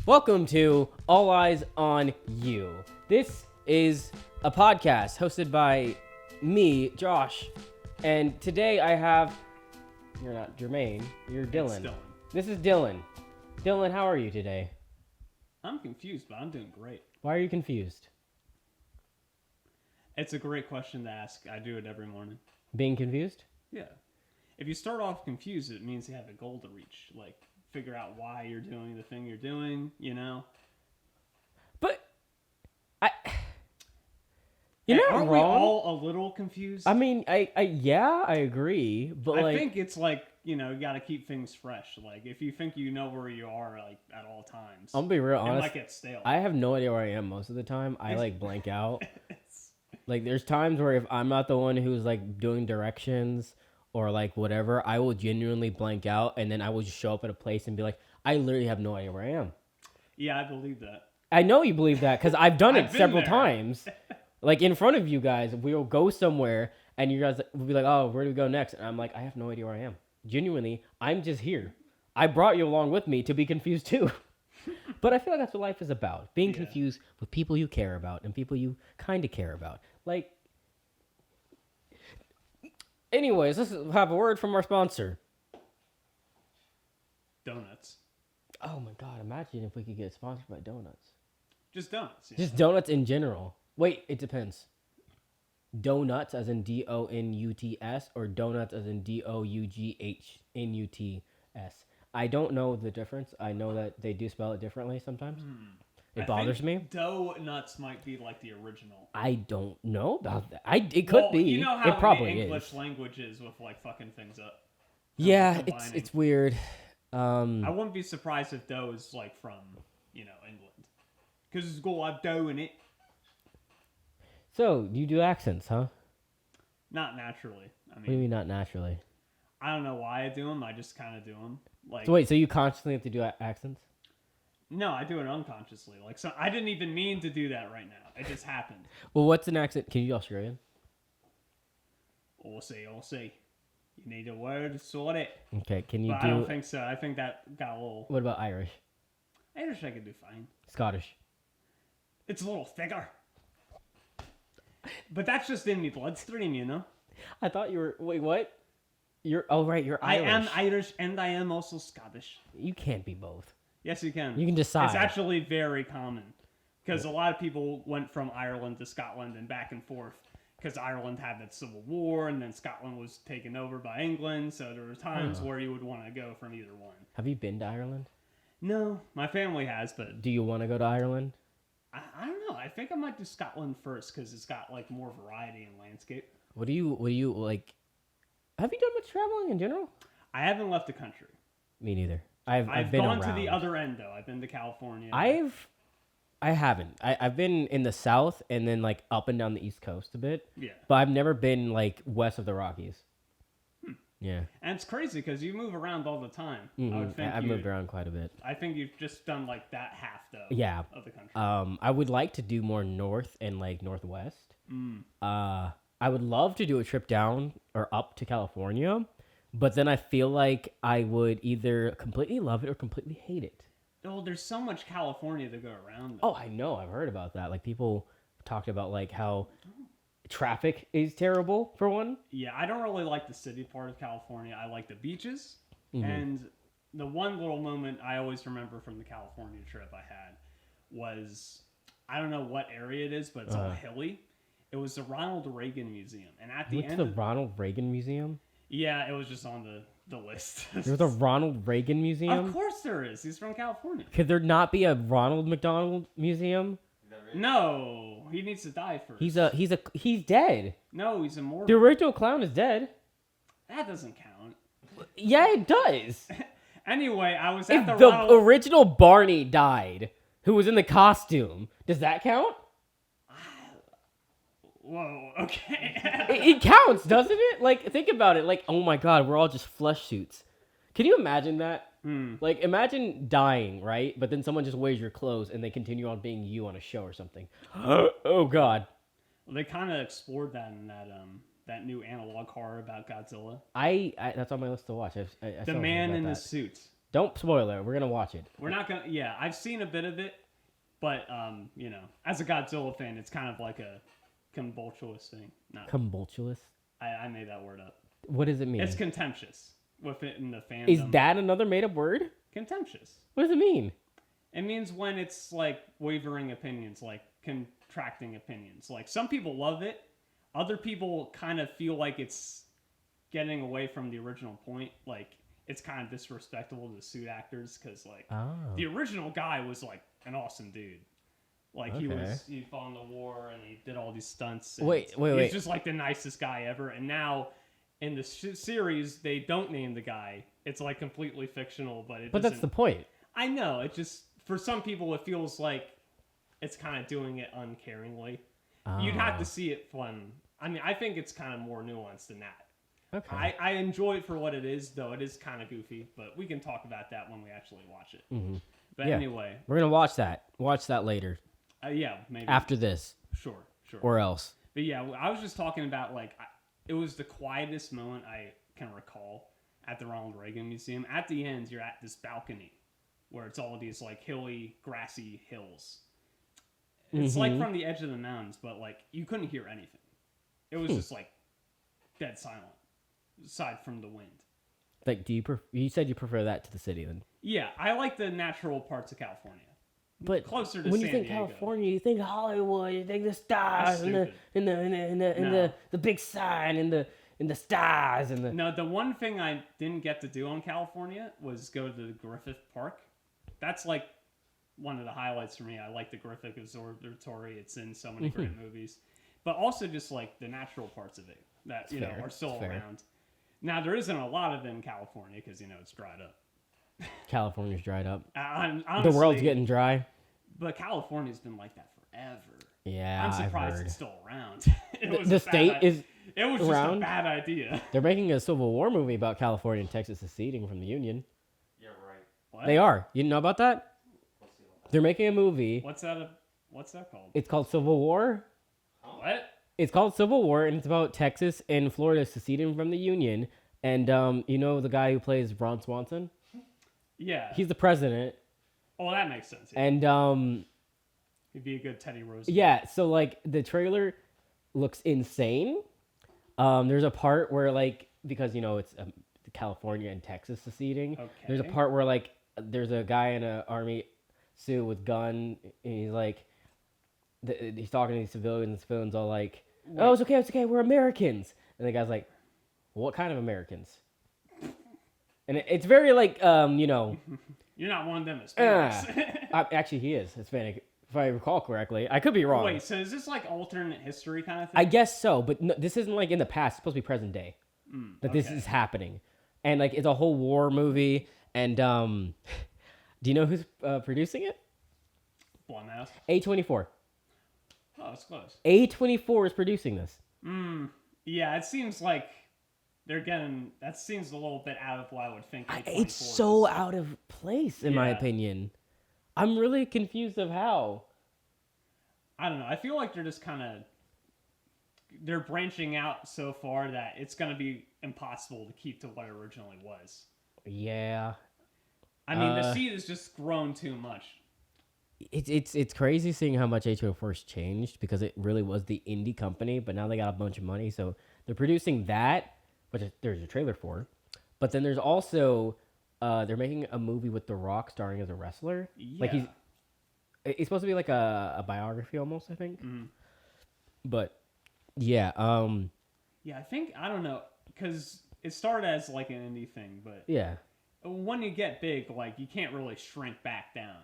Welcome to All Eyes on You. This is a podcast hosted by me, Josh, and today I have, you're not Jermaine, you're Dylan. Dylan. This is Dylan. Dylan, how are you today? I'm confused, but I'm doing great. Why are you confused? It's a great question to ask. I do it every morning. Being confused? Yeah. If you start off confused, it means you have a goal to reach. Like, figure out why you're doing the thing you're doing, you know? But, you're not aren't wrong. we all a little confused? I mean, I agree, but I think it's like, you got to keep things fresh. Like, if you think you know where you are, like, at all times, I'll be real it honest. might get stale. I have no idea where I am most of the time. I, blank out. Like, there's times where if I'm not the one who's, doing directions or, whatever, I will genuinely blank out, and then I will just show up at a place and be like, I literally have no idea where I am. Yeah, I believe that. I know you believe that, because I've done it several there. times. Like, in front of you guys, we'll go somewhere, and you guys will be like, oh, where do we go next? And I'm like, I have no idea where I am. Genuinely, I'm just here. I brought you along with me to be confused, too. But I feel like that's what life is about. Being confused with people you care about and people you kind of care about. Anyways, let's have a word from our sponsor. Donuts. Oh my god, imagine if we could get sponsored by donuts. Just donuts. Just donuts in general. Wait, it depends. Donuts as in DONUTS or donuts as in DOUGHNUTS. I don't know the difference. I know that they do spell it differently sometimes. It bothers me. Donuts might be like the original. I don't know about that. It could be. You know how it probably the English is. language is with fucking things up. Yeah, it's weird. I wouldn't be surprised if dough is from England, because it's got like dough in it. So you do accents, huh? Not naturally. What do you mean not naturally? I don't know why I do them. I just kind of do them. So wait, so you constantly have to do accents? No, I do it unconsciously. So I didn't even mean to do that right now. It just happened. Well, what's an accent? Can you Australian? I'll see. You need a word to sort it. Okay, can you but do... I don't think so. I think that got a little... What about Irish? Irish I could do fine. Scottish? It's a little thicker. But that's just in the bloodstream, you know? I thought you were... Wait, what? You're... Oh, right, you're Irish. I am Irish, and I am also Scottish. You can't be both. Yes, you can. You can decide. It's actually very common. Because a lot of people went from Ireland to Scotland and back and forth. Because Ireland had that civil war, and then Scotland was taken over by England. So there were times where you would want to go from either one. Have you been to Ireland? No, my family has, but... Do you want to go to Ireland? I don't know. I think I might do Scotland first, because it's got, more variety in landscape. What do you, Have you done much traveling in general? I haven't left the country. Me neither. I've been gone around. to the other end, though. I've been to California. I haven't. I've been in the South and then up and down the East Coast a bit. Yeah. But I've never been west of the Rockies. Yeah. And it's crazy because you move around all the time. Mm-hmm. I would think I've moved around quite a bit. I think you've just done that half though. Yeah. Of the country. I would like to do more north and northwest. I would love to do a trip down or up to California, but then I feel like I would either completely love it or completely hate it. Oh, there's so much California to go around. Though. Oh, I know. I've heard about that. People talked about how traffic is terrible for one. Yeah, I don't really like the city part of California. I like the beaches. And the one little moment I always remember from the California trip I had was, I don't know what area it is, but it's all hilly. It was the Ronald Reagan Museum. And at the end What's the Ronald Reagan Museum? Yeah, it was just on the list. There's a Ronald Reagan Museum? Of course there is. He's from California. Could there not be a Ronald McDonald Museum? No, he needs to die first. He's dead. No, he's immortal. The original clown is dead. That doesn't count. Yeah, it does. Anyway, I was If at the original Barney died, who was in the costume, does that count? Whoa, okay. It counts, doesn't it? Think about it. Oh my god, we're all just flesh suits. Can you imagine that? Imagine dying, right? But then someone just wears your clothes and they continue on being you on a show or something. Oh god. Well, they kind of explored that in that new analog horror about Godzilla. I that's on my list to watch. The Man in the Suit. Don't spoil it. We're gonna watch it. We're not gonna. Yeah, I've seen a bit of it, but you know, as a Godzilla fan, it's kind of like a convoltuous thing. No, Convoltuous. I made that word up. What does it mean? It's contemptuous with it in the fandom. Is that another made-up word? Contemptuous? What does it mean? It means when it's like wavering opinions, like contracting opinions. Like some people love it, other people kind of feel like it's getting away from the original point. Like it's kind of disrespectful to suit actors because like the original guy was like an awesome dude. Like he fought in the war and he did all these stunts. Wait. He's just like the nicest guy ever. And now in the series, they don't name the guy. It's like completely fictional, but that's the point. I know. It just for some people it feels like it's kind of doing it uncaringly. You'd have to see it fun. I mean, I think it's kind of more nuanced than that. Okay. I enjoy it for what it is, though it is kind of goofy. But we can talk about that when we actually watch it. Mm-hmm. But anyway, we're gonna watch that. Watch that later. Yeah, maybe after this. Sure. Or else. But yeah, I was just talking about like it was the quietest moment I can recall at the Ronald Reagan Museum. At the end, you're at this balcony where it's all these like hilly, grassy hills. It's like from the edge of the mountains, but like you couldn't hear anything. It was just like dead silent, aside from the wind. Like, you said you prefer that to the city then? Yeah, I like the natural parts of California. But closer to when San you think Diego. California, you think Hollywood, you think the stars and the big sign and the stars and the. No, the one thing I didn't get to do on California was go to the Griffith Park. That's like one of the highlights for me. I like the Griffith Observatory. It's in so many great movies, but also just like the natural parts of it that are still around. Now there isn't a lot of it in California because it's dried up. California's dried up. Honestly, the world's getting dry. But California's been like that forever. Yeah, I'm surprised I've heard. it's still around. The state is It was around. just a bad idea. They're making a Civil War movie about California and Texas seceding from the Union. Yeah, right. What? They are. You didn't know about that? They're making a movie. What's that called? It's called Civil War. What? It's called Civil War, and it's about Texas and Florida seceding from the Union. And you know the guy who plays Ron Swanson? Yeah. He's the president. Oh, that makes sense. Yeah. And he'd be a good Teddy Roosevelt. yeah, so like the trailer looks insane. There's a part where like because it's California and Texas seceding. Okay. There's a part where like there's a guy in an army suit with gun, and he's like he's talking to these civilians, and the civilians all like, "Oh, it's okay, we're Americans." And the guy's like, "What kind of Americans?" And it's very like, You're not one of them Hispanics. Actually, he is Hispanic, if I recall correctly. I could be wrong. Wait, so is this like alternate history kind of thing? I guess so, but no, this isn't like in the past. It's supposed to be present day that this is happening. And like, it's a whole war movie. And do you know who's producing it? Blumhouse. A24. Oh, it's close. A24 is producing this. Yeah, it seems like that seems a little bit out of what I would think. It's so out of place, in my opinion. I'm really confused of how. I don't know. I feel like they're just they're branching out so far that it's going to be impossible to keep to what it originally was. Yeah. I mean, the seed has just grown too much. It's crazy seeing how much A24's changed because it really was the indie company, but now they got a bunch of money, so they're producing that, which there's a trailer for. But then there's also they're making a movie with The Rock starring as a wrestler. Yeah. Like it's supposed to be like a biography almost, I think. Mm-hmm. But yeah, yeah, I think I don't know because it started as like an indie thing, but yeah, when you get big, like you can't really shrink back down.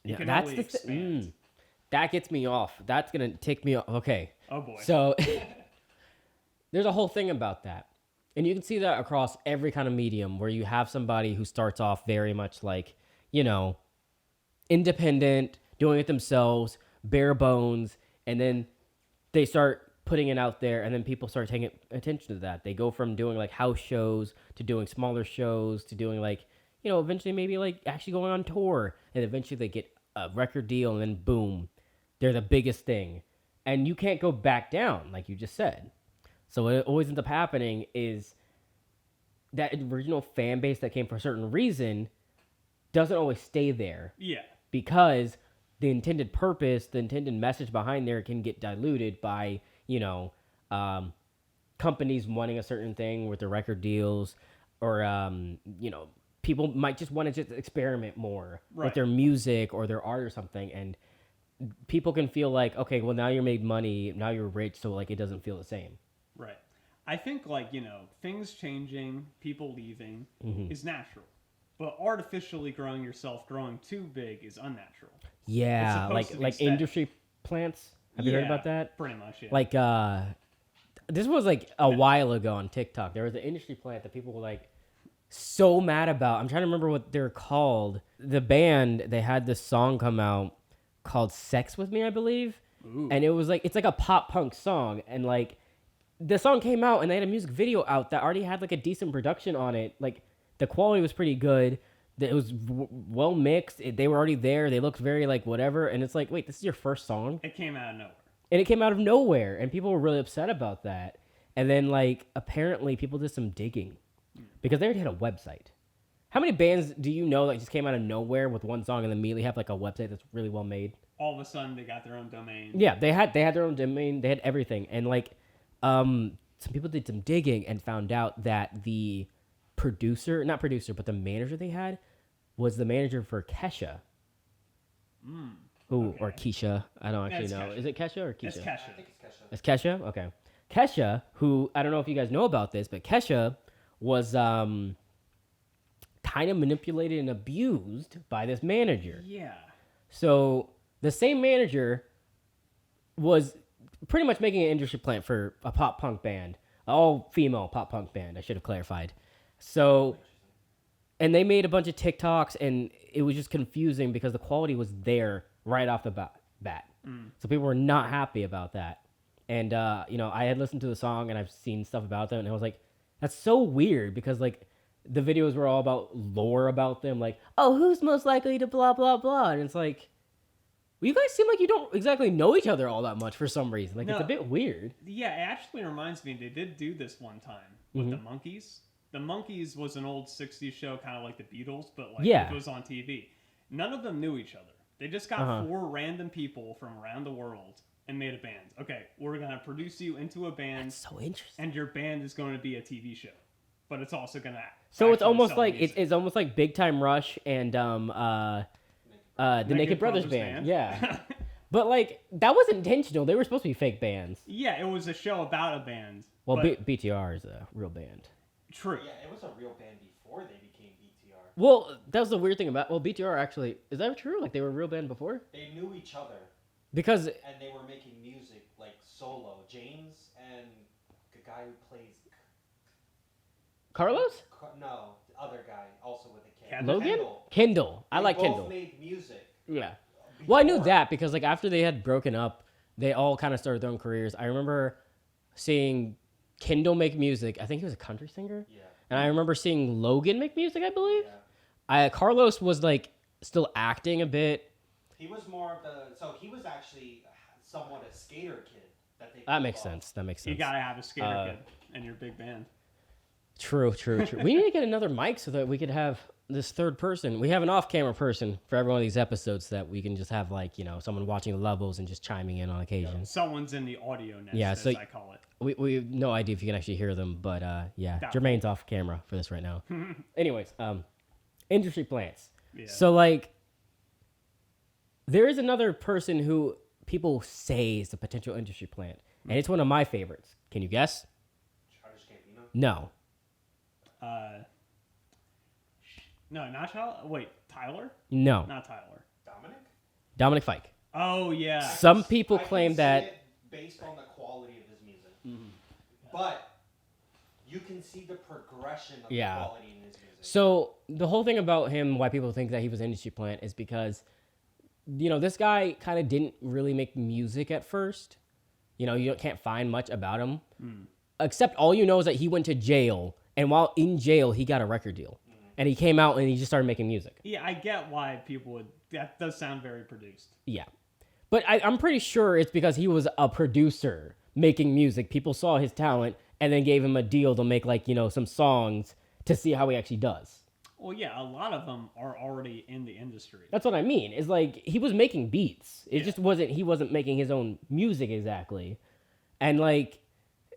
You can that's only the expand. That gets me off. That's gonna tick me off. Okay. Oh boy. So there's a whole thing about that. And you can see that across every kind of medium where you have somebody who starts off very much like, independent, doing it themselves, bare bones, and then they start putting it out there, and then people start taking attention to that. They go from doing like house shows to doing smaller shows to doing like, eventually maybe like actually going on tour, and eventually they get a record deal, and then boom, they're the biggest thing. And you can't go back down, like you just said. So what always ends up happening is that original fan base that came for a certain reason doesn't always stay there. Yeah. Because the intended purpose, the intended message behind there can get diluted by, companies wanting a certain thing with their record deals, or, people might just want to just experiment more with their music or their art or something. And people can feel like, okay, well, now you're made money, now you're rich, so like it doesn't feel the same. Right. I think things changing, people leaving is natural. But artificially growing yourself, growing too big is unnatural. Yeah, like industry plants. Have you heard about that? Pretty much, yeah. Like, this was like a while ago on TikTok. There was an industry plant that people were like so mad about. I'm trying to remember what they're called. The band, they had this song come out called Sex With Me, I believe. Ooh. And it was like, it's like a pop punk song. And like, the song came out and they had a music video out that already had like a decent production on it. Like, the quality was pretty good. It was well mixed. They were already there. They looked very like whatever. And it's like, wait, this is your first song? It came out of nowhere. And it came out of nowhere. And people were really upset about that. And then like, apparently people did some digging because they already had a website. How many bands do you know that just came out of nowhere with one song and immediately have like a website that's really well made? All of a sudden they got their own domain. Yeah, they had their own domain. They had everything. And like, some people did some digging and found out that the not producer, but the manager they had was the manager for Kesha. Or Keisha. I don't actually know. Kesha. Is it Kesha or Keisha? It's Kesha. I think it's Kesha. It's Kesha? Okay. Kesha, who, I don't know if you guys know about this, but Kesha was kind of manipulated and abused by this manager. Yeah. So the same manager was pretty much making an industry plant for a pop punk band, all female pop punk band. I should have clarified. So, and they made a bunch of TikToks, and it was just confusing because the quality was there right off the bat. So people were not happy about that. And I had listened to the song and I've seen stuff about them, and I was like, that's so weird because like the videos were all about lore about them, like, oh, who's most likely to blah blah blah, and it's like, well, you guys seem like you don't exactly know each other all that much for some reason. Like, it's a bit weird. Yeah, it actually reminds me, they did do this one time with the Monkees. The Monkees was an old 60s show, kind of like the Beatles, but like it was on TV. None of them knew each other. They just got 4 random people from around the world and made a band. Okay, we're going to produce you into a band. That's so interesting. And your band is going to be a TV show. But it's also going to So it's almost like it's almost like Big Time Rush and the Naked Brothers band. Yeah. But like that was intentional. They were supposed to be fake bands. Yeah, it was a show about a band. Well, BTR is a real band. True. Yeah, it was a real band before they became BTR. Well, that was the weird thing about BTR actually. Is that true? Like they were a real band before? They knew each other. Because and they were making music like solo. James and the guy who plays Carlos? No, the other guy also with a K. Logan? Kendall. I like Kendall. Both made music. Yeah. Well, I knew that because like after they had broken up, they all kind of started their own careers. I remember seeing Kendall make music. I think he was a country singer. Yeah. And I remember seeing Logan make music, I believe. Yeah. Carlos was like still acting a bit. He was more of the... So he was actually somewhat a skater kid. That makes sense. That makes sense. You gotta have a skater kid in your big band. True. We need to get another mic so that we could have this third person. We have an off-camera person for every one of these episodes so that we can just have like, someone watching the levels and just chiming in on occasion. Someone's in the audio nest, as I call it. We have no idea if you can actually hear them, but Jermaine's off camera for this right now. Anyways, industry plants. Yeah. So like, there is another person who people say is a potential industry plant, and it's one of my favorites. Can you guess? Childish Gambino? No. No, not Tyler. Wait, Tyler? No. Not Tyler. Dominic Fike. Oh yeah. Some people I claim can see that it based on the quality of his music, but you can see the progression of the quality in his music. So the whole thing about him, why people think that he was an industry plant, is because this guy kind of didn't really make music at first. You can't find much about him, except all you know is that he went to jail, and while in jail, he got a record deal. And he came out and he just started making music. Yeah, I get why people would... That does sound very produced. Yeah. But I'm pretty sure it's because he was a producer making music. People saw his talent and then gave him a deal to make, like, some songs to see how he actually does. Well, yeah, a lot of them are already in the industry. That's what I mean. It's like he was making beats. It Yeah. just wasn't. He wasn't making his own music exactly, and like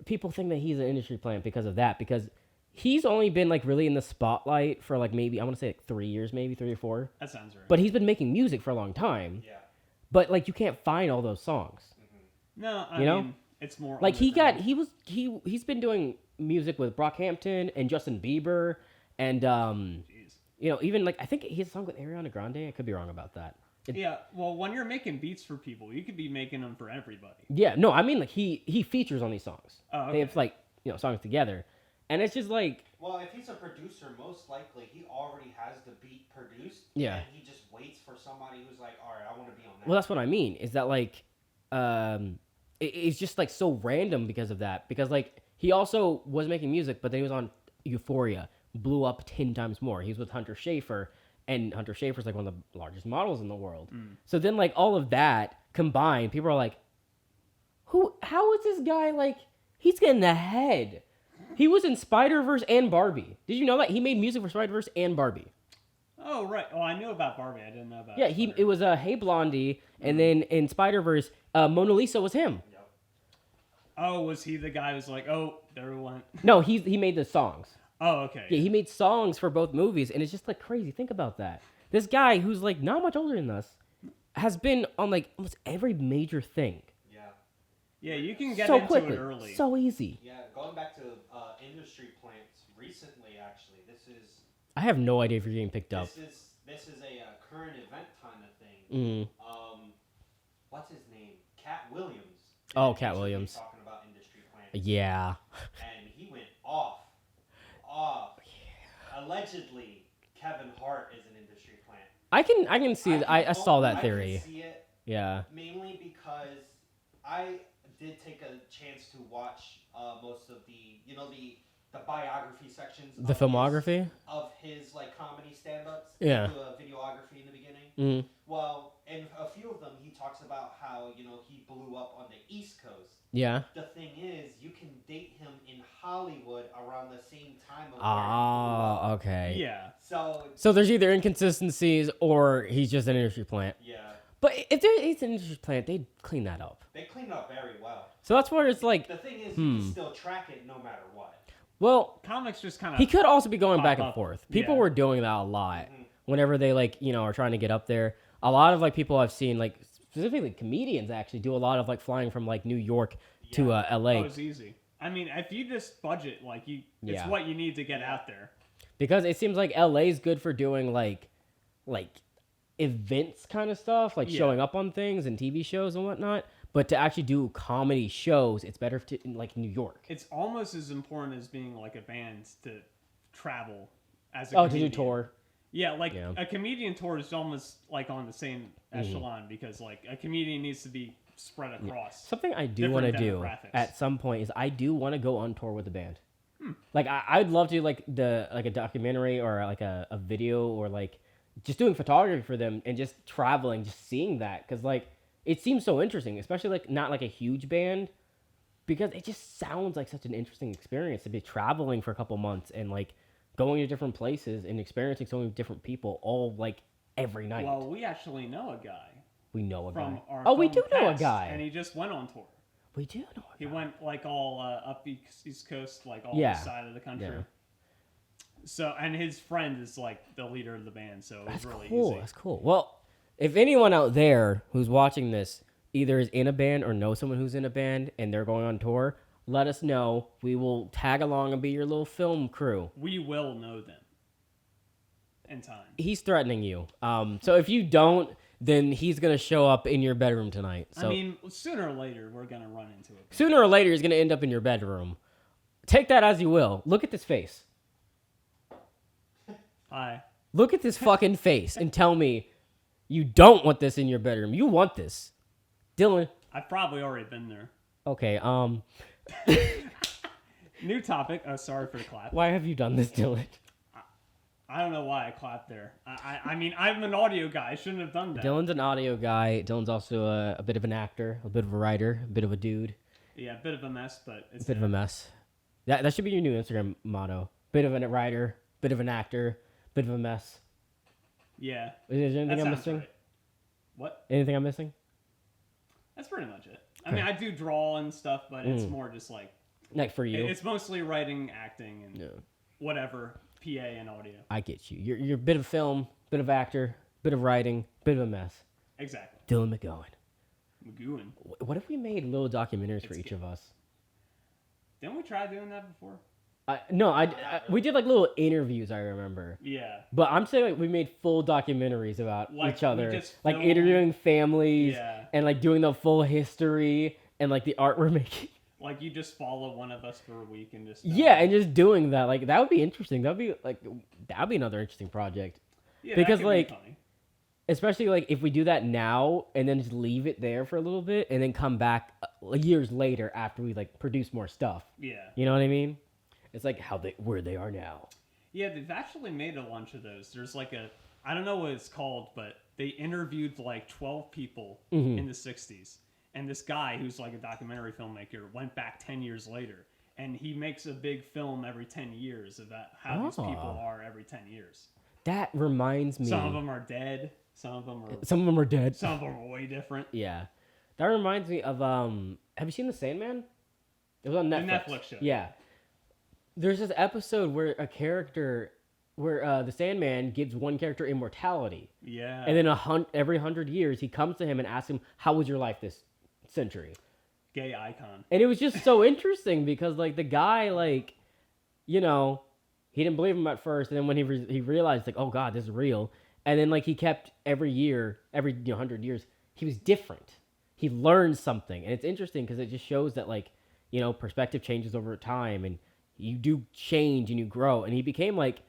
people think that he's an industry plant because of that. Because he's only been like really in the spotlight for like maybe I want to say like 3 years, maybe 3 or 4. That sounds right. But he's been making music for a long time. Yeah. But like you can't find all those songs. No, I You know? mean, it's more Like underground. he's been doing music with Brockhampton and Justin Bieber and Jeez. even like I think he has a song with Ariana Grande. I could be wrong about that. Yeah, well, when you're making beats for people, you could be making them for everybody. Yeah, no, I mean like he features on these songs. Oh, okay. They have like songs together, and it's just like Well, if he's a producer, most likely he already has the beat produced. Yeah. And he just waits for somebody who's like, all right, I want to be on that. well, that's what I mean. Is that like it's just like so random because of that. Because like he also was making music, but then he was on Euphoria, blew up 10 times more. He was with Hunter Schafer. And Hunter Schafer's like one of the largest models in the world. So then like all of that combined, people are like, how is this guy like, he's getting ahead. He was in Spider-Verse and Barbie. Did you know that? He made music for Spider-Verse and Barbie. Oh, right. Oh, I knew about Barbie. I didn't know about Yeah, it was Hey Blondie, and then in Spider-Verse, Mona Lisa was him. Yep. Oh, was he the guy who's like, oh, there went... No, he made the songs. Oh, okay. Yeah, he made songs for both movies, and it's just like crazy. Think about that. This guy who's like not much older than us has been on like almost every major thing. Yeah. Yeah, you can get so into quickly, it early. so easy. Yeah, going back to industry plants recently, actually, this is I have no idea if you're getting picked up. this is a current event kind of thing. Mm. What's his name? Cat Williams. Oh, Cat Recently Williams. Talking about industry plants. Yeah. And he went off. Allegedly, Kevin Hart is an industry plant. I can see. I saw that I theory. can see it Yeah. mainly because I did take a chance to watch most of the biography sections. The of filmography. of his like comedy stand-ups. Yeah. Do a videography in the beginning. Mm. Well, in a few of them, he talks about how he blew up on the East Coast. Yeah. The thing is, you can date him in Hollywood around the same time of Ah, okay. Yeah. So there's either inconsistencies or he's just an industry plant. Yeah, But if there is an industry plant, they'd clean that up. they cleaned up very well. So that's where it's like, The thing is, you can still track it no matter what. well, Comics just kind of... he could also be going pop back and up. forth. People Yeah. were doing that a lot whenever they are trying to get up there. A lot of like people I've seen, like specifically comedians, actually do a lot of like flying from like New York to LA. Oh, it's easy. I mean, if you just budget, like it's Yeah. what you need to get out there. Because it seems like LA's good for doing like events kind of stuff, like Yeah. showing up on things and TV shows and whatnot. But to actually do comedy shows, it's better in like New York. It's almost as important as being like a band to travel as a Oh, to comedian. do tour. Yeah, like Yeah. a comedian tour is almost like on the same echelon because like a comedian needs to be spread across. Something I do different want to do demographics. at some point is I do want to go on tour with a band. Like I'd love to do like a documentary or like a video or like just doing photography for them and just traveling, just seeing that because like it seems so interesting, especially like not like a huge band because it just sounds like such an interesting experience to be traveling for a couple months and like going to different places and experiencing so many different people all like every night. Well, we actually know a guy We know a from guy. our Oh, we film do know a cast, guy. and he just went on tour. We do know a He guy. went like all up East Coast, like all Yeah. the side of the country. Yeah. So, and his friend is like the leader of the band, so it was That's really cool. easy. That's cool. Well, if anyone out there who's watching this either is in a band or knows someone who's in a band and they're going on tour, let us know. We will tag along and be your little film crew. We will know them in time. He's threatening you. So if you don't, then he's gonna show up in your bedroom tonight. So I mean, sooner or later, we're gonna run into it. sooner or later, he's gonna end up in your bedroom. Take that as you will. Look at this face. Hi. Look at this fucking face and tell me you don't want this in your bedroom. You want this, Dylan. I've probably already been there. Okay. New topic. Oh, sorry for the clap. Why have you done this, Dylan? I don't know why I clapped there. I mean, I'm an audio guy. I shouldn't have done that. Dylan's an audio guy. Dylan's also a bit of an actor, a bit of a writer, a bit of a dude, Yeah, a bit of a mess, but it's a bit of a mess. That should be your new Instagram motto. Bit of a writer, bit of an actor, Bit of a mess. Yeah. Is there anything That I'm sounds missing? right. What? Anything I'm missing? That's pretty much it. I mean, I do draw and stuff, but it's more just like For you. it's mostly writing, acting, and Yeah. whatever, PA and audio. I get you. You're a bit of film, bit of actor, bit of writing, bit of a mess. Exactly. Dylan McGowan. Magooin. What if we made little documentaries for each of us? Didn't we try doing that before? We did like little interviews. I remember. Yeah. But I'm saying like we made full documentaries about Like, each we other, just like filmed- interviewing families Yeah. and like doing the full history and like the art we're making. Like, you just follow one of us for a week and just... Yeah, and just doing that, like that would be interesting. That'd be another interesting project. Yeah, because, that could like, be funny. Especially like if we do that now and then just leave it there for a little bit and then come back years later after we like produce more stuff. Yeah. You know what I mean? It's like where they are now. Yeah, they've actually made a bunch of those. There's like I don't know what it's called, but they interviewed like 12 people in the 60s. And this guy who's like a documentary filmmaker went back 10 years later. And he makes a big film every 10 years about how these people are every 10 years. That reminds me. Some of them are dead. Some of them are Some of them are dead. Some of them are way different. Yeah. That reminds me of have you seen The Sandman? It was on Netflix. The Netflix show. Yeah. There's this episode where the Sandman gives one character immortality. Yeah. And then every 100 years he comes to him and asks him, "How was your life this century?" Gay icon. And it was just so interesting because like the guy like, he didn't believe him at first, and then when he realized like, oh God, this is real. And then like he kept every 100 years, he was different. He learned something, and it's interesting because it just shows that like, perspective changes over time, and you do change and you grow. And he became like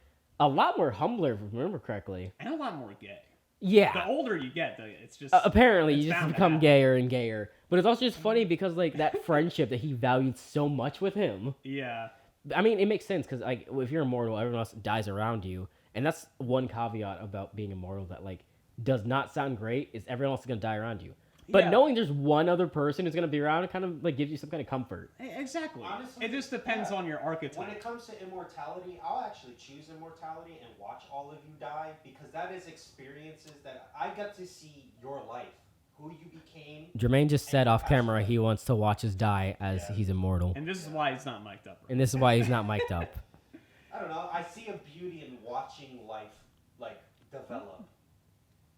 a lot more humbler, if I remember correctly, and a lot more gay. Yeah. The older you get, it's just apparently it's you just bound to become happen. gayer and gayer. But it's also just funny because like that friendship that he valued so much with him. Yeah. I mean, it makes sense because like if you're immortal, everyone else dies around you, and that's one caveat about being immortal that like does not sound great. Is everyone else is gonna die around you? But Yeah. knowing there's one other person who's gonna be around, it kind of like gives you some kind of comfort. Exactly. Honestly, it just depends yeah. on your archetype. When it comes to immortality, I'll actually choose immortality and watch all of you die because that is experiences that I got to see your life, who you became. Jermaine just said off camera he wants to watch us die as he's immortal, And this is why he's not mic'd up. Right? and this is why he's not mic'd up. I don't know. I see a beauty in watching life like develop.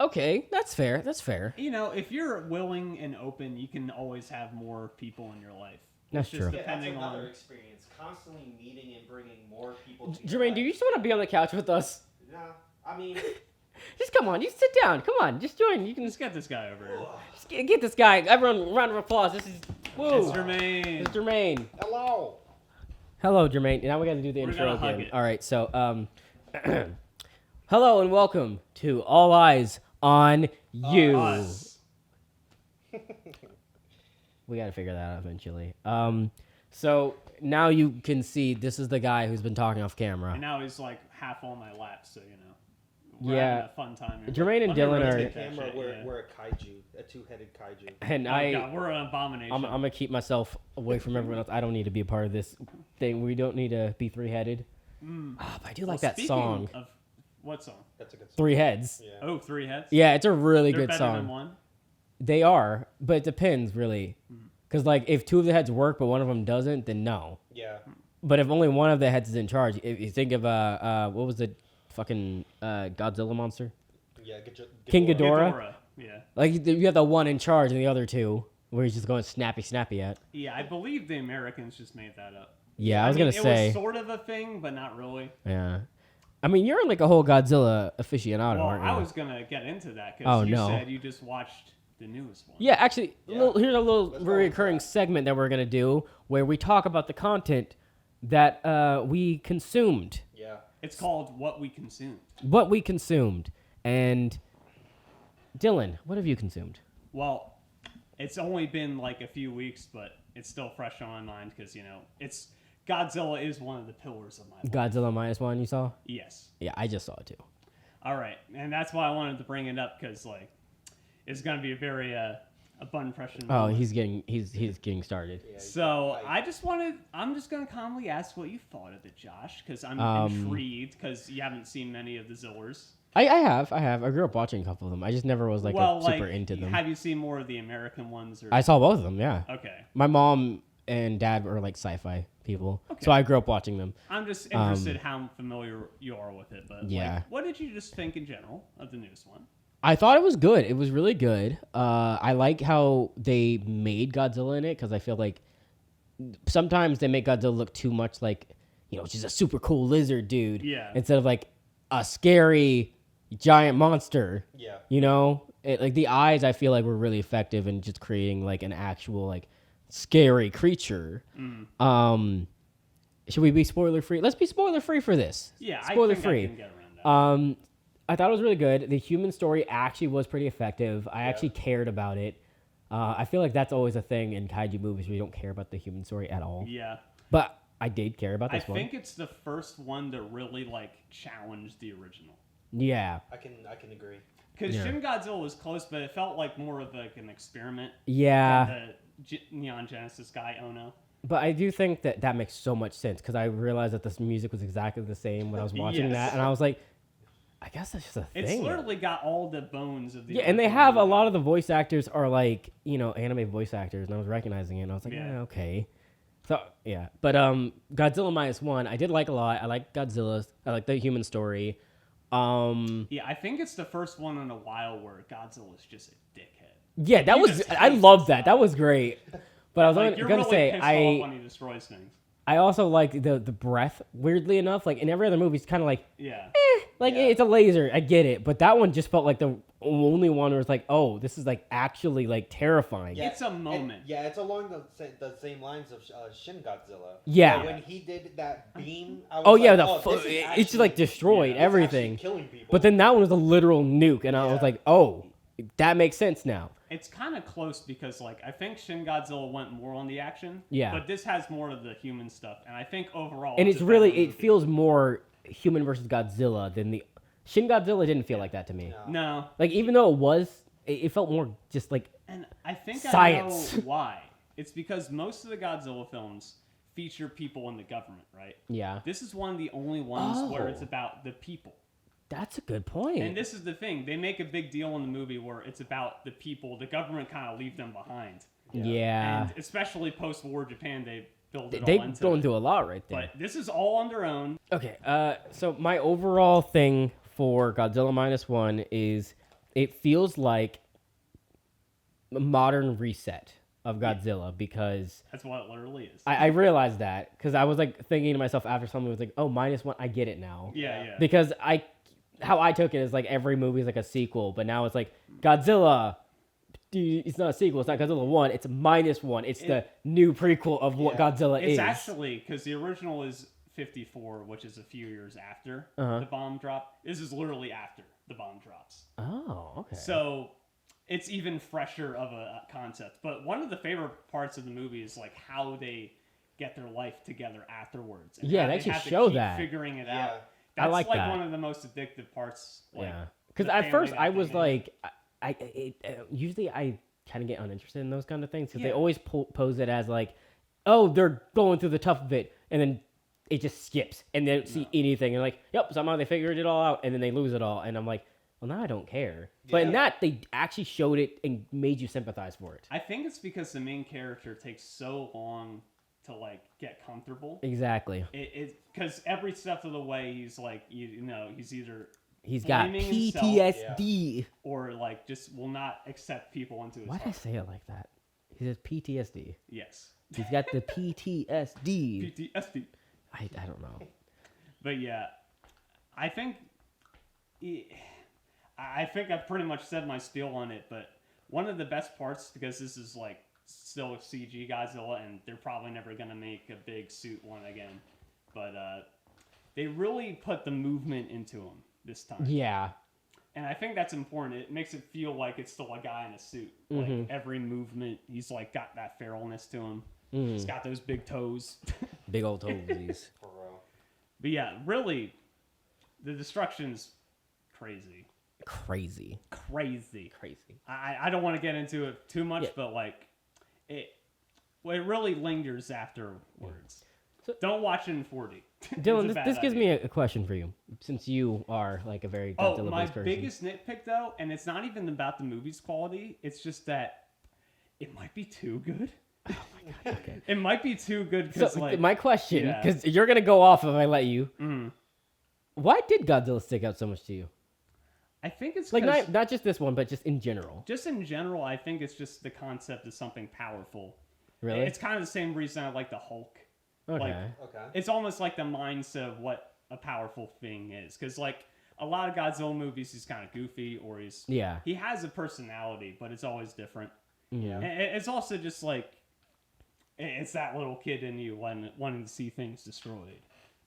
Okay, that's fair. That's fair. If you're willing and open, you can always have more people in your life. That's It's just true. Yeah, that's Depending another on. experience. Constantly meeting and bringing more people to your Jermaine, do you life. just want to be on the couch with us? No, I mean, Just come on, you sit down. Come on, just join. You can Let's get this guy over here. just get this guy. Everyone, round of applause. This is woo. It's Jermaine. It's Jermaine. hello. Hello, Jermaine. Now we got to do the We're intro gonna hug again. it. All right, so hello and welcome to All Eyes on You. Us. We got to figure that out eventually. So now you can see this is the guy who's been talking off camera. And now he's like half on my lap, so we're Yeah. having a fun time here. Jermaine and Let me Dylan are- rotate that Camera, shit, yeah. we're a kaiju, a two-headed kaiju. And Oh, God, we're an abomination. I'm gonna keep myself away from everyone else. I don't need to be a part of this thing. We don't need to be three-headed. But I do like that Speaking song, Of, what song? That's a good song. Three Heads. Yeah. Oh, Three Heads? Yeah, it's a really They're good better song. than one? They are, but it depends really. Because like if two of the heads work but one of them doesn't, then no. Yeah. But if only one of the heads is in charge, if you think of what was the fucking Godzilla monster? Yeah. King Ghidorah? Yeah. Like you have the one in charge and the other two where he's just going snappy at. Yeah, I believe the Americans just made that up. Yeah, I was gonna It say. was sort of a thing, but not really. Yeah. I mean, you're like a whole Godzilla aficionado, Well, aren't you? I was going to get into that because Oh, you no. said you just watched the newest one. Yeah, actually, Yeah. here's a little Let's go into recurring that. segment that we're gonna do where we talk about the content that we consumed, Yeah. It's called What We Consumed. what we consumed, and Dylan, what have you consumed? Well, it's only been like a few weeks, but it's still fresh on my mind because, it's Godzilla is one of the pillars of my life. Godzilla -1 you saw? Yes. Yeah, I just saw it too. All right. And that's why I wanted to bring it up because, it's going to be a very a button pressing. Oh, moment. he's getting started. Yeah, So I'm just gonna calmly ask what you thought of it, Josh, because I'm intrigued because you haven't seen many of the Zillers. I have. I grew up watching a couple of them. I just never was like super into them. Have you seen more of the American ones? Or... I saw both of them. Yeah. Okay. My mom and dad were like sci-fi people, Okay. so I grew up watching them. I'm just interested how familiar you are with it, but Yeah. like, what did you just think in general of the newest one? I thought it was good. It was really good. I like how they made Godzilla in it because I feel like sometimes they make Godzilla look too much like, just a super cool lizard dude. Yeah. Instead of like a scary giant monster. Yeah. Like the eyes I feel like were really effective in just creating like an actual like scary creature. Should we be spoiler free? Let's be spoiler free for this. Yeah, spoiler I think free. I can get around that. I thought it was really good. The human story actually was pretty effective. I actually cared about it. I feel like that's always a thing in kaiju movies where you don't care about the human story at all. Yeah. But I did care about I this one. think it's the first one to really like challenge the original. Yeah. I can agree. Because Yeah. Shin Godzilla was close, but it felt like more of like an experiment. Yeah. From the Neon Genesis guy Ono. But I do think that makes so much sense because I realized that this music was exactly the same when I was watching Yes. that. And I was like, I guess that's just a thing. It's literally got all the bones of the. Yeah, and they original have a movie. lot of the voice actors are like, anime voice actors, and I was recognizing it, and I was like, Yeah. okay. So, yeah. But Godzilla -1, I did like a lot. I like Godzilla's. I like the human story. Yeah, I think it's the first one in a while where Godzilla's just a dickhead. Yeah, that You was, just I hate loved this that. stuff. That was great. But I was Like, you're going to really say, pissed off when he destroys things. I also like the breath, weirdly enough. Like, in every other movie, it's kind of like, Yeah. like, Yeah. it's a laser. I get it. But that one just felt like the only one where it's like, oh, this is, like, actually, like, terrifying. It's a moment. It's along the same lines of Shin Godzilla. Yeah. But when he did that beam, I was Oh, yeah, this is it's just, like, actually- destroyed this is everything. actually killing people. But then that one was a literal nuke, and I was Yeah. like, oh, that makes sense now. It's kind of close because, like, I think Shin Godzilla went more on the action. Yeah. But this has more of the human stuff, and I think overall. And it's it's a really, better it movie. feels more human versus Godzilla than the Shin Godzilla didn't feel like that to me. No. No, Like, even though it was, it felt more just like, and I think Science. I know why. It's because most of the Godzilla films feature people in the government, right? yeah, This is one of the only ones where it's Oh. about the people. that's a good point. And this is the thing. They make a big deal in the movie where it's about the people. The government kind of leave them behind. yeah. And especially post-war Japan, they build it They all into going it. through a lot right there. But this is all on their own. Okay, so my overall thing for Godzilla -1 is it feels like a modern reset of Godzilla because That's what it literally is. I realized that because I was like thinking to myself after someone was like, oh, -1, I get it now. yeah. Because how I took it is like every movie is like a sequel, but now it's like Godzilla. It's not a sequel. It's not Godzilla 1. It's -1. It's the new prequel of what Godzilla It's is. actually, because the original is 54, which is a few years after the bomb drop. This is literally after the bomb drops. Oh, okay. So it's even fresher of a concept. But one of the favorite parts of the movie is like how they get their life together afterwards. And Yeah, how they actually have to show keep that. figuring it Yeah. out. I That's like like that. one of the most addictive parts. Like, Yeah, because the at family first I that was they like, usually I kind of get uninterested in those kind of things because they Yeah. always pose it as like, oh, they're going through the tough of it, and then it just skips, and they don't see anything, and like, yep, somehow they figured it all out, and then they lose it all, and I'm like, well, now I don't care. But in Yeah. that, they actually showed it and made you sympathize for it. I think it's because the main character takes so long to like get comfortable. Exactly. It because every step of the way he's like you know he's either He's got blaming himself, PTSD. or like just will not accept people into his Why did I heart. say it like that? He says PTSD. Yes. He's got the PTSD. PTSD. I don't know. But yeah, I think I've pretty much said my spiel on it. But one of the best parts, because this is like still CG Godzilla, and they're probably never gonna make a big suit one again. But they really put the movement into him this time. Yeah. And I think that's important. It makes it feel like it's still a guy in a suit. Like every movement, he's like got that feralness to him. He's got those big toes. Big old toesies. For real. But yeah, really, the destruction's crazy. Crazy. Crazy. Crazy. I don't want to get into it too much, Yeah. but like it really lingers afterwards. So- Don't watch it in 4D. Dylan, It's a bad this gives me idea. a question for you, since you are like a very Oh, Godzilla my based person. biggest nitpick though, and it's not even about the movie's quality. It's just that it might be too good. Okay. It might be too good So because like my question, yeah. because you're gonna go off if I let you. mhm. Why did Godzilla stick out so much to you? I think it's Like 'cause- not just this one, but just in general. just in general. I think it's just the concept of something powerful. Really? It's kind of the same reason I like the Hulk. Okay. like- Okay. It's almost like the mindset of what a powerful thing is, because like a lot of Godzilla movies, he's kind of goofy or Yeah. he has a personality, but it's always different. Yeah. And it's also just like it's that little kid in you wanting to see things destroyed.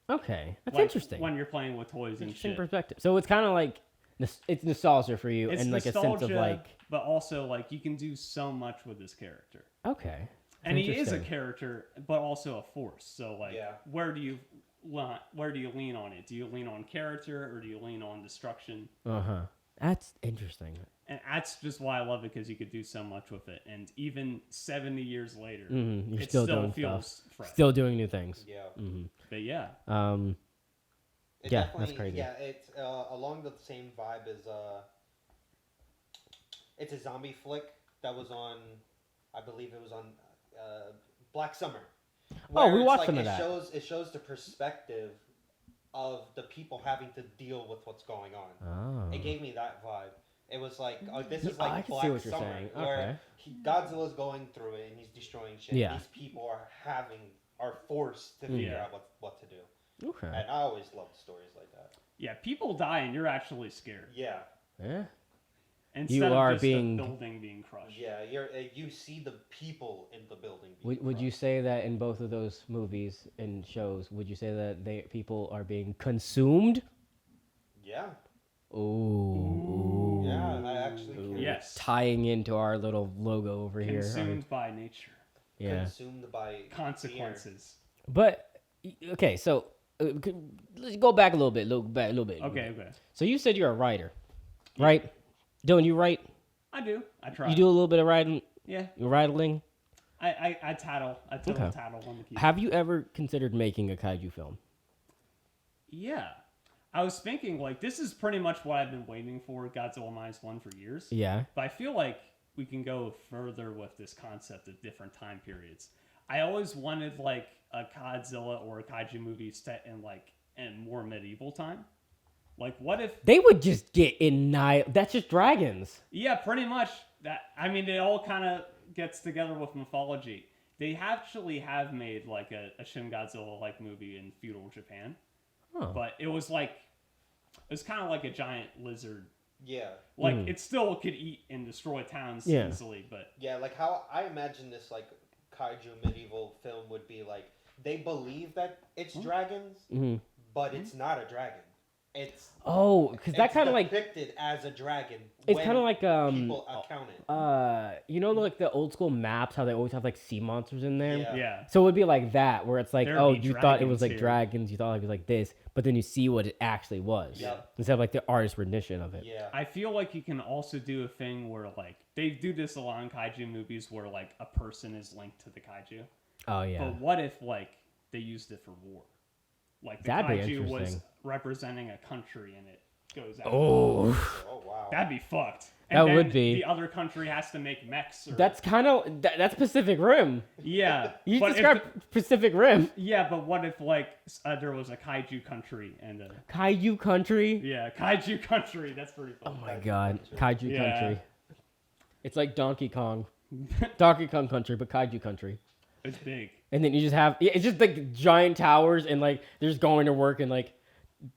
Okay. That's Like, interesting. when you're playing with toys and Interesting shit. perspective. So it's kind of like it's nostalgia for you, It's and like a sense of nostalgia, like, but also like you can do so much with this character. okay. And he is a Interesting. character, but also a force. So like, Yeah. where do you lean on it? Do you lean on character or do you lean on destruction? Uh-huh. That's interesting. And that's just why I love it, because you could do so much with it. And even 70 years later, You're it still still doing feels stuff. fresh. Still doing new things. Yeah. But yeah, It Yeah, definitely- that's crazy. Yeah, it's along the same vibe as it's a zombie flick that was on, I believe it was on Black Summer. Oh, we where it's watched like some of that. It shows the perspective of the people having to deal with what's going on. Oh. It gave me that vibe. It was like, this Yeah, is like I can Black see what you're Summer, saying. where Okay. Godzilla's going through it and he's destroying shit. Yeah. These people are forced to figure Yeah. out what to do. Okay. And I always loved stories like that. yeah, people die and you're actually scared. Yeah. Yeah. Instead are of just being- the building being crushed. Yeah, you see the people in the building. Would you say that in both of those movies and shows, would you say that people are being consumed? Yeah, Ooh. yeah, I actually Ooh. can. Yes. Tying into our little logo over here. Consumed by nature. Yeah. Consumed by Consequences. But okay, so let's go back a little bit. Okay. So you said you're a writer, right? Dylan, you write? I do. I try. You do a little bit of writing? Yeah. You're writing? I tattle. I Okay. tattle on the keyboard. Have you ever considered making a kaiju film? Yeah. I was thinking, like, this is pretty much what I've been waiting for, Godzilla -1 for years. Yeah. But I feel like we can go further with this concept of different time periods. I always wanted, like, a Godzilla or a kaiju movie set in, like, in more medieval time. Like, what if... They would just get annihilated. That's just dragons. Yeah, pretty much. I mean, it all kind of gets together with mythology. They actually have made, like, a Shin Godzilla-like movie in feudal Japan. Huh. But it was kind of like a giant lizard. Yeah, Like, it still could eat and destroy towns Yeah. easily, but yeah. Like how I imagine this like kaiju medieval film would be like. They believe that it's dragons, but it's not a dragon. It's Because that kind of like depicted as a dragon. it's when kind of like people account it. you know, like the old school maps, how they always have like sea monsters in there. Yeah. yeah. So it would be like that, where it's like, There'd oh, be you thought it was dragons like here. dragons, you thought it was like this, but then you see what it actually was. Yeah. Instead of like the artist rendition of it. Yeah, I feel like you can also do a thing where, like, they do this a lot in kaiju movies where, like, a person is linked to the kaiju. Oh yeah. But what if, like, they used it for war? Like, the That'd be kaiju was interesting. representing a country and it goes out. Oh, oh wow. That'd be fucked. That And would then be. The other country has to make mechs. Or, that's kind of that's Pacific Rim. yeah. You but if described Pacific Rim. yeah, but what if, like, there was a kaiju country and a... Kaiju country. Yeah, kaiju country. That's pretty Oh fun. my god, Kaiju Yeah. country. It's like Donkey Kong. Donkey Kong country, but Kaiju country. It's big. And then you just have it's just like giant towers, and like they're just going to work and like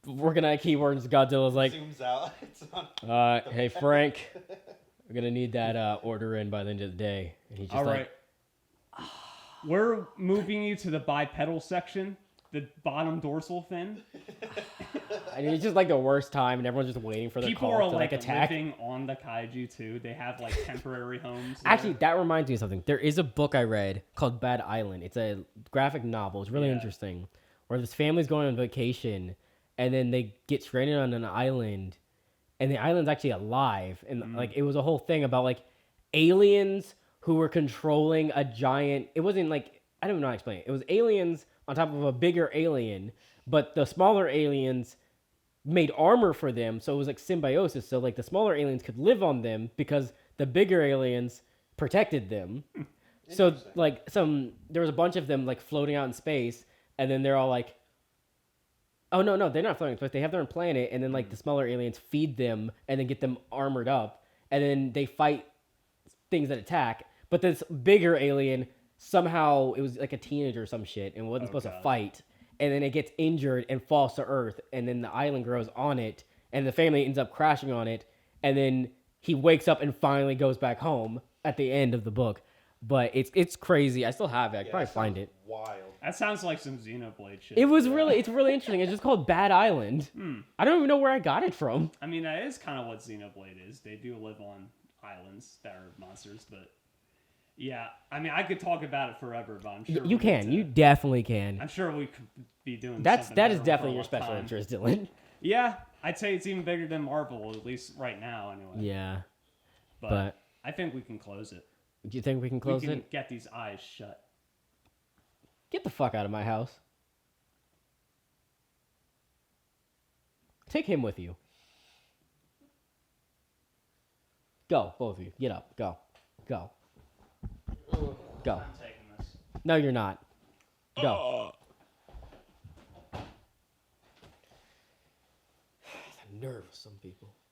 working on a keyboard, and Godzilla's like, Zooms out. It's on. hey Frank, we're gonna need that order in by the end of the day. And he's just All like, right. We're moving you to the bipedal section, the bottom dorsal fin. and it's just like the worst time, and everyone's just waiting for their People call are to like attack. living on the kaiju too. They have like temporary homes. there. Actually, that reminds me of something. There is a book I read called Bad Island. It's a graphic novel. It's really Yeah. interesting. Where this family's going on vacation, and then they get stranded on an island, and the island's actually alive, and like it was a whole thing about like aliens who were controlling a giant. It wasn't like I don't know how to explain it. It was aliens on top of a bigger alien, but the smaller aliens made armor for them, so it was like symbiosis. So like the smaller aliens could live on them because the bigger aliens protected them. So like there was a bunch of them like floating out in space, and then they're all like, oh no, they're not floating in space. They have their own planet, and then like the smaller aliens feed them and then get them armored up, and then they fight things that attack. But this bigger alien somehow it was like a teenager or some shit and wasn't supposed to fight, and then it gets injured and falls to Earth, and then the island grows on it, and the family ends up crashing on it, and then he wakes up and finally goes back home at the end of the book. But it's crazy. I still have it. I could probably find it. Wild. That sounds like some Xenoblade shit. It's really interesting. It's just called Bad Island. I don't even know where I got it from. I mean, that is kind of what Xenoblade is. They do live on islands that are monsters, but yeah, I mean, I could talk about it forever, but I'm sure You can. You definitely can. I'm sure we could be doing That something is better definitely for a your long special time. interest, Dylan. Yeah, I'd say it's even bigger than Marvel, at least right now, anyway. Yeah. But I think we can close it. Do you think we can close we can it? get these eyes shut. Get the fuck out of my house. Take him with you. Go, both of you. Get up. Go. Go. Go. I'm taking this. No, you're not. Go. The nerve of some people.